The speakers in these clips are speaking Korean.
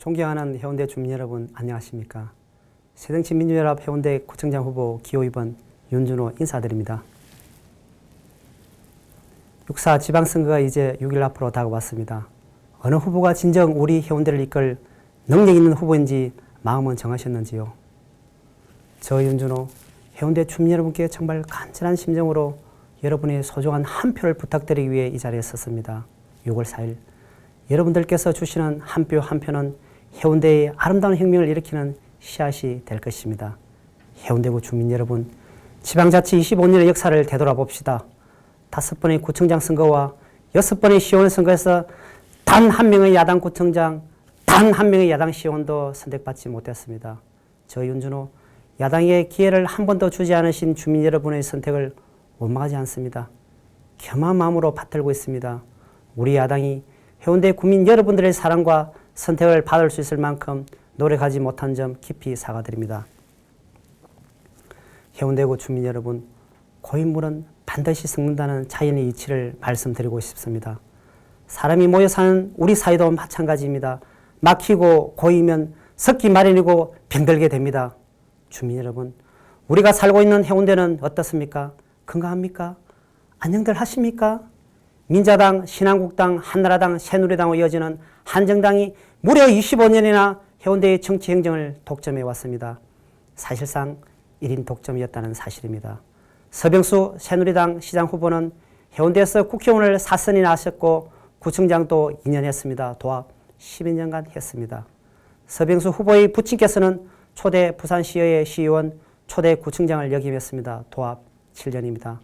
존경하는 해운대 주민 여러분 안녕하십니까? 새정치민주연합 해운대 구청장 후보 기호 2번 윤준호 인사드립니다. 6.4 지방선거가 이제 6일 앞으로 다가왔습니다. 어느 후보가 진정 우리 해운대를 이끌 능력 있는 후보인지 마음은 정하셨는지요? 저 윤준호 해운대 주민 여러분께 정말 간절한 심정으로 여러분의 소중한 한 표를 부탁드리기 위해 이 자리에 섰습니다. 6월 4일 여러분들께서 주시는 한 표 한 표는 해운대의 아름다운 혁명을 일으키는 씨앗이 될 것입니다. 해운대구 주민 여러분, 지방자치 25년의 역사를 되돌아봅시다. 5번의 구청장 선거와 6번의 시의원 선거에서 단 한 명의 야당 구청장, 단 한 명의 야당 시의원도 선택받지 못했습니다. 저 윤준호, 야당의 기회를 한 번도 주지 않으신 주민 여러분의 선택을 원망하지 않습니다. 겸한 마음으로 받들고 있습니다. 우리 야당이 해운대 구민 여러분들의 사랑과 선택을 받을 수 있을 만큼 노력하지 못한 점 깊이 사과드립니다. 해운대구 주민 여러분, 고인물은 반드시 썩는다는 자연의 이치를 말씀드리고 싶습니다. 사람이 모여 사는 우리 사회도 마찬가지입니다. 막히고 고이면 썩기 마련이고 병들게 됩니다. 주민 여러분, 우리가 살고 있는 해운대는 어떻습니까? 건강합니까? 안녕들 하십니까? 민자당, 신한국당, 한나라당, 새누리당으로 이어지는 한정당이 무려 25년이나 해운대의 정치 행정을 독점해 왔습니다. 사실상 1인 독점이었다는 사실입니다. 서병수 새누리당 시장 후보는 해운대에서 국회의원을 4선이나 하셨고 구청장도 2년 했습니다. 도합 12년간 했습니다. 서병수 후보의 부친께서는 초대 부산시의회 시의원, 초대 구청장을 역임했습니다. 도합 7년입니다.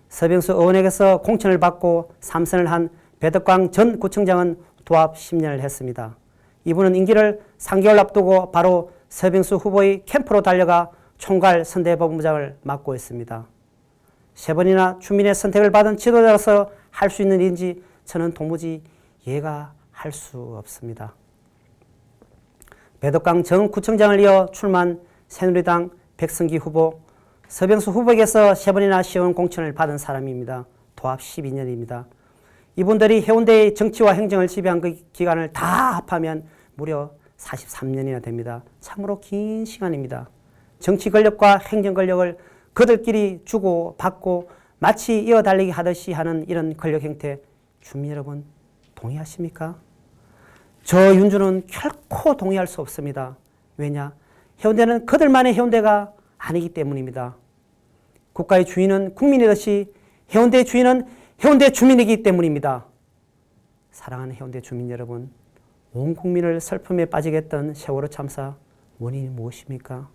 서병수 의원에게서 공천을 받고 3선을 한 배덕광 전 구청장은 도합 10년을 했습니다. 이분은 임기를 3개월 앞두고 바로 서병수 후보의 캠프로 달려가 총괄 선대본부장을 맡고 있습니다. 3번이나 주민의 선택을 받은 지도자로서 할 수 있는 일인지 저는 도무지 이해가 할 수 없습니다. 배덕광 전 구청장을 이어 출마한 새누리당 백승기 후보, 서병수 후보에게서 3번이나 시의원 공천을 받은 사람입니다. 도합 12년입니다. 이분들이 해운대의 정치와 행정을 지배한 그 기간을 다 합하면 무려 43년이나 됩니다. 참으로 긴 시간입니다. 정치 권력과 행정 권력을 그들끼리 주고 받고 마치 이어달리기 하듯이 하는 이런 권력 형태, 주민 여러분 동의하십니까? 저 윤준호는 결코 동의할 수 없습니다. 왜냐? 해운대는 그들만의 해운대가 아니기 때문입니다. 국가의 주인은 국민이듯이 해운대의 주인은 해운대 주민이기 때문입니다. 사랑하는 해운대 주민 여러분, 온 국민을 슬픔에 빠지게 했던 세월호 참사 원인이 무엇입니까?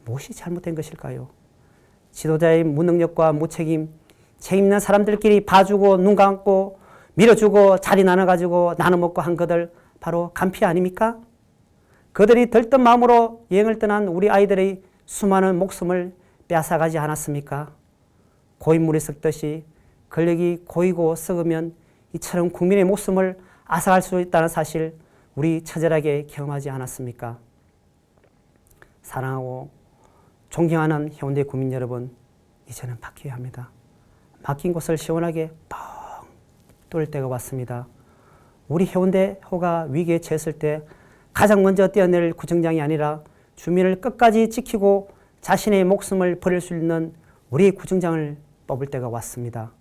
무엇이 잘못된 것일까요? 지도자의 무능력과 무책임, 책임 있는 사람들끼리 봐주고 눈 감고 밀어주고 자리 나눠가지고 나눠먹고 한 그들 바로 간피 아닙니까? 그들이 들뜬 마음으로 여행을 떠난 우리 아이들의 수많은 목숨을 빼앗아가지 않았습니까? 고인물이 썩듯이 권력이 고이고 썩으면 이처럼 국민의 목숨을 앗아갈 수 있다는 사실 우리 처절하게 경험하지 않았습니까? 사랑하고 존경하는 해운대 구민 여러분, 이제는 바뀌어야 합니다. 막힌 곳을 시원하게 뻥 뚫을 때가 왔습니다. 우리 해운대호가 위기에 처했을 때 가장 먼저 뛰어낼 구청장이 아니라 주민을 끝까지 지키고 자신의 목숨을 버릴 수 있는 우리 구청장을 뽑을 때가 왔습니다.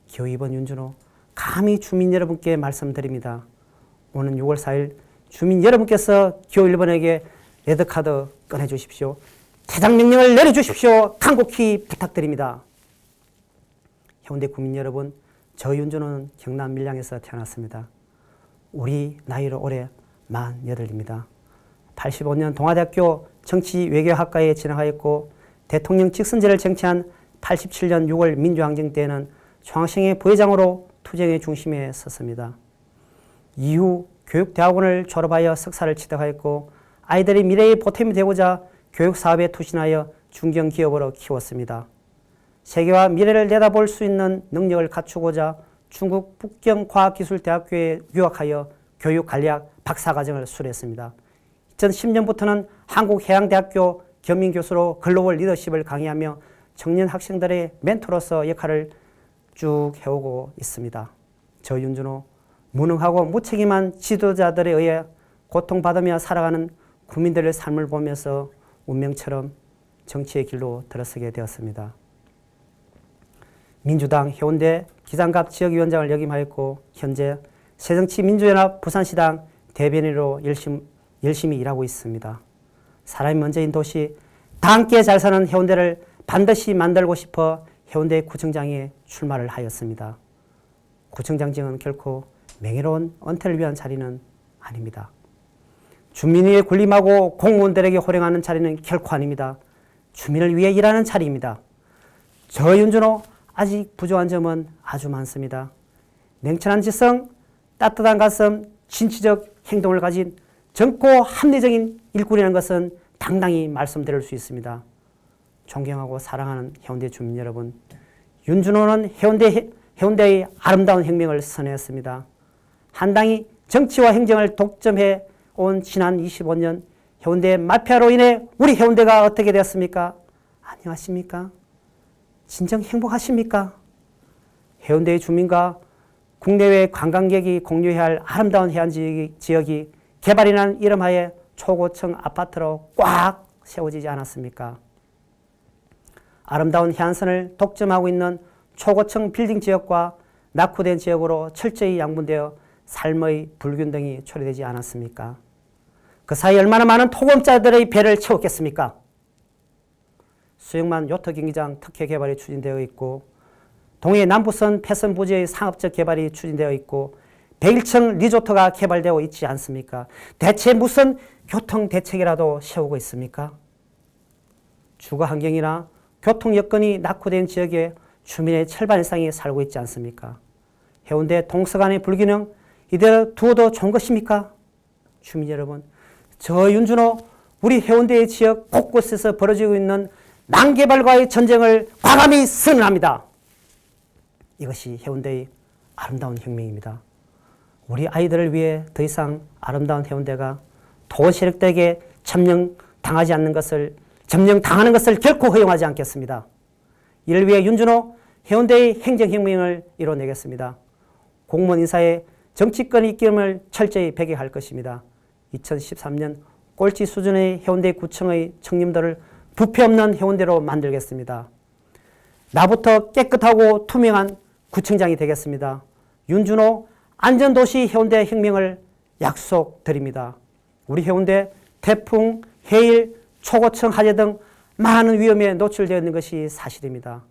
기호 2번 윤준호, 감히 주민 여러분께 말씀드립니다. 오는 6월 4일 주민 여러분께서 기호 1번에게 레드카드 꺼내주십시오. 퇴장 명령을 내려주십시오. 간곡히 부탁드립니다. 해운대 구민 여러분, 저 윤준호는 경남 밀양에서 태어났습니다. 우리 나이로 올해 48입니다. 85년 동아대학교 정치외교학과에 진학하였고 대통령 직선제를 쟁취한 87년 6월 민주항쟁 때에는 중앙시의 부회장으로 투쟁의 중심에 섰습니다. 이후 교육대학원을 졸업하여 석사를 취득하였고 아이들의 미래의 보탬이 되고자 교육사업에 투신하여 중견기업으로 키웠습니다. 세계와 미래를 내다볼 수 있는 능력을 갖추고자 중국 북경과학기술대학교에 유학하여 교육관리학 박사과정을 수료했습니다. 2010년부터는 한국해양대학교 겸임교수로 글로벌 리더십을 강의하며 청년 학생들의 멘토로서 역할을 쭉 해오고 있습니다. 저 윤준호, 무능하고 무책임한 지도자들에 의해 고통받으며 살아가는 국민들의 삶을 보면서 운명처럼 정치의 길로 들어서게 되었습니다. 민주당 해운대 기장갑 지역위원장을 역임하였고 현재 새정치민주연합 부산시당 대변인으로 열심히 일하고 있습니다. 사람이 먼저인 도시, 다 함께 잘 사는 해운대를 반드시 만들고 싶어 해운대 구청장에 출마를 하였습니다. 구청장직은 결코 명예로운 은퇴를 위한 자리는 아닙니다. 주민위에 군림하고 공무원들에게 호령하는 자리는 결코 아닙니다. 주민을 위해 일하는 자리입니다. 저 윤준호 아직 부족한 점은 아주 많습니다. 냉철한 지성, 따뜻한 가슴, 진취적 행동을 가진 젊고 합리적인 일꾼이라는 것은 당당히 말씀드릴 수 있습니다. 존경하고 사랑하는 해운대 주민 여러분, 윤준호는 해운대의 아름다운 혁명을 선회했습니다. 한당이 정치와 행정을 독점해 온 지난 25년 해운대 마피아로 인해 우리 해운대가 어떻게 되었습니까? 안녕하십니까? 진정 행복하십니까? 해운대의 주민과 국내외 관광객이 공유해야 할 아름다운 해안 지역이 개발이라는 이름하에 초고층 아파트로 꽉 세워지지 않았습니까? 아름다운 해안선을 독점하고 있는 초고층 빌딩 지역과 낙후된 지역으로 철저히 양분되어 삶의 불균등이 초래되지 않았습니까? 그 사이 얼마나 많은 토금자들의 배를 채웠겠습니까? 수영만 요트 경기장 특혜 개발이 추진되어 있고 동해 남부선 패선 부지의 상업적 개발이 추진되어 있고 101층 리조트가 개발되어 있지 않습니까? 대체 무슨 교통 대책이라도 세우고 있습니까? 주거 환경이나 교통 여건이 낙후된 지역에 주민의 절반 이상이 살고 있지 않습니까? 해운대 동서간의 불균형 이대로 두어도 좋은 것입니까? 주민 여러분, 저 윤준호 우리 해운대의 지역 곳곳에서 벌어지고 있는 난개발과의 전쟁을 과감히 선언합니다. 이것이 해운대의 아름다운 혁명입니다. 우리 아이들을 위해 더 이상 아름다운 해운대가 토원 세력들에게 점령당하는 것을 결코 허용하지 않겠습니다. 이를 위해 윤준호 해운대의 행정혁명을 이뤄내겠습니다. 공무원 인사에 정치권의 입김을 철저히 배격할 것입니다. 2013년 꼴찌 수준의 해운대 구청의 청림도를 부패 없는 해운대로 만들겠습니다. 나부터 깨끗하고 투명한 구청장이 되겠습니다. 윤준호 안전도시 해운대 혁명을 약속드립니다. 우리 해운대 태풍, 해일, 초고층 화재 등 많은 위험에 노출되어 있는 것이 사실입니다.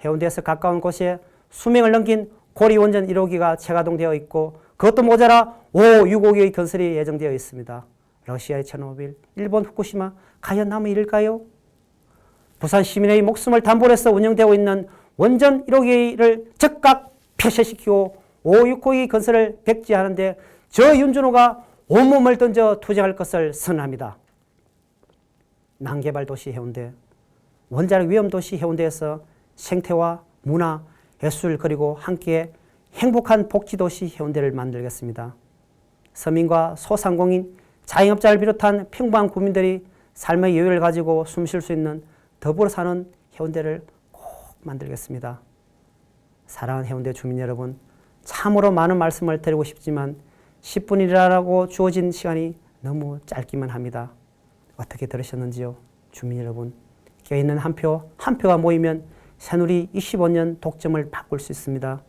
해운대에서 가까운 곳에 수명을 넘긴 고리원전 1호기가 재가동되어 있고 그것도 모자라 565기의 건설이 예정되어 있습니다. 러시아의 체르노빌, 일본 후쿠시마 과연 남의 일일까요? 부산 시민의 목숨을 담보로 해서 운영되고 있는 원전 1호기를 즉각 폐쇄시키고 569기 건설을 백지하는데 저 윤준호가 온몸을 던져 투쟁할 것을 선언합니다. 난개발 도시 해운대, 원자력 위험 도시 해운대에서 생태와 문화, 예술 그리고 함께 행복한 복지도시 해운대를 만들겠습니다. 서민과 소상공인, 자영업자를 비롯한 평범한 국민들이 삶의 여유를 가지고 숨 쉴 수 있는 더불어 사는 해운대를 꼭 만들겠습니다. 사랑하는 해운대 주민 여러분, 참으로 많은 말씀을 드리고 싶지만 10분이라고 주어진 시간이 너무 짧기만 합니다. 어떻게 들으셨는지요? 주민 여러분, 끼어 있는 한 표가 모이면 새누리 25년 독점을 바꿀 수 있습니다.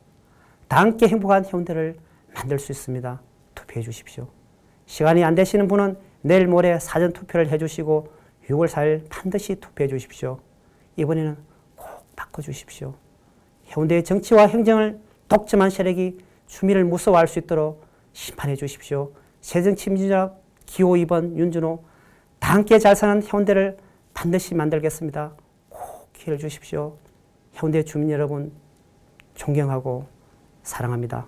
다 함께 행복한 해운대를 만들 수 있습니다. 투표해 주십시오. 시간이 안 되시는 분은 내일 모레 사전 투표를 해주시고 6월 4일 반드시 투표해 주십시오. 이번에는 꼭 바꿔주십시오. 해운대의 정치와 행정을 독점한 세력이 주민을 무서워할 수 있도록 심판해 주십시오. 새정치민주연합 기호 2번 윤준호, 다 함께 잘 사는 해운대를 반드시 만들겠습니다. 꼭 기회를 주십시오. 해운대 주민 여러분, 존경하고 사랑합니다.